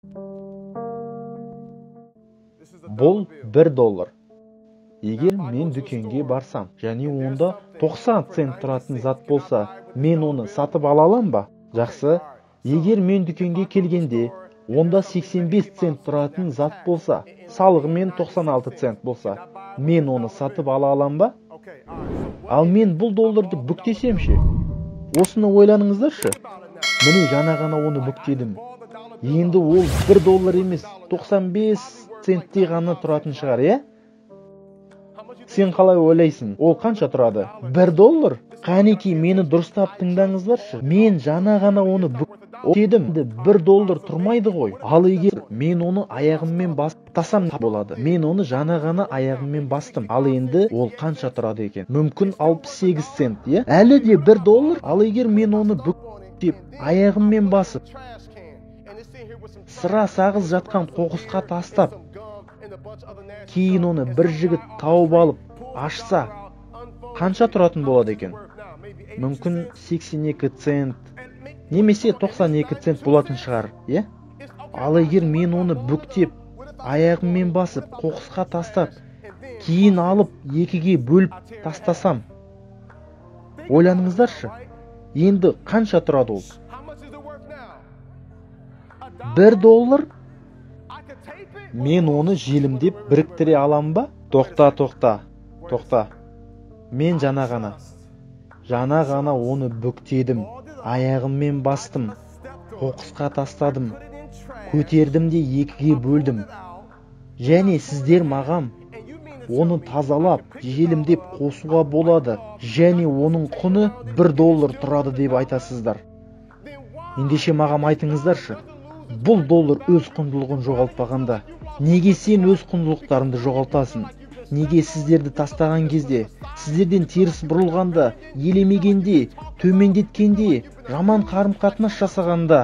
Бұл $1. Егер мен дүкенге барсам, және онда 90 цент тұратын зат болса, мен оны сатып ала алам ба? Жақсы. Егер мен дүкенге келгенде, онда 85 цент тұратын зат болса, салығымен 96 цент болса, мен оны сатып ала алам ба? Ал мен бұл долларды бүктесем ше? Осыны ойланыңыздаршы. Міне жаңа ғана оны бүктедім. Енді ол $1 емес, 95 центтей ғана тұратын шығар, е? Сен қалай ойлайсың? Ол қанша тұрады? $1? Қанеки, мені дұрыстап тыңдаңыздаршы. Мен жаңа ғана оны бүктедім. $1 тұрмайды ғой. Ал егер мен оны аяғыммен бастасам болады. Мен оны жаңа ғана аяғыммен бастым. Ал енді ол қанша тұрады екен? Мүмкін 68 цент, е? Әлі де $1. Ал егер мен оны бүктеп, аяғыммен басып, сыра сағыз жатқан қоқысқа тастап, кейін оны бір жігіт тауып алып, ашса, қанша тұратын болады екен? Мүмкін 82 цент, немесе 92 цент болатын шығар, е? Ал егер мен оны бүктеп, аяғыммен басып, қоқысқа тастап, кейін алып, екіге бөліп тастасам, ойланыңыздаршы, енді қанша тұрады ол? $1? Мен оны желімдеп біріктіре алам ба? Тоқта. Мен жаңа ғана оны бүктедім, аяғыммен бастым, қоқысқа тастадым, көтердім де екіге бөлдім. Және сіздер маған оны тазалап, желімдеп қосуға болады, және оның құны $1 тұрады деп айтасыздар. Ендеше маған айтыңыздаршы, бұл доллар өз құндылығын жоғалтпағанда, неге сен өз құндылықтарыңды жоғалтасың? Неге сіздерді тастаған кезде, сіздерден теріс бұрылғанда, елемегенде, төмендеткенде, жаман қарым-қатынас жасағанда,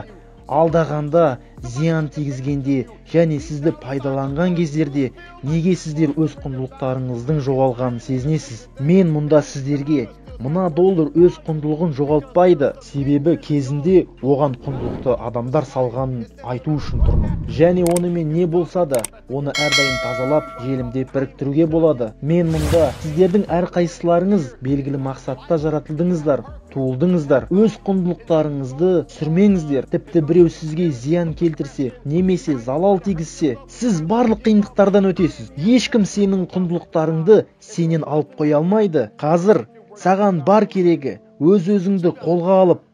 алдағанда, зиян тигізгенде, және сізді пайдаланған кездерде, неге сіздер өз құндылықтарыңыздың жоғалғанын сезінесіз? Мен мұнда сіздерге мына доллар өз құндылығын жоғалтпайды, себебі кезінде оған құндылықты адамдар салғанын айту үшін тұрмын. Және онымен не болса да, оны әрдайым тазалап, желімдеп біріктіруге болады. Мен мұнда сіздердің әрқайсыларыңыз белгілі мақсатта жаратылдыңыздар, туылдыңыздар. Өз құндылықтарыңызды сүрмеңіздер. Тіпті біреу сізге зиян келтірсе, немесе залал тигізсе, сіз барлық қиындықтардан өтесіз. Ешкім сенің құндылықтарыңды сенен алып қоя алмайды. Қазір саған бар керегі өз-өзіңді қолға алып,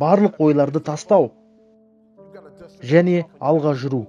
барлық ойларды тастау және алға жүру.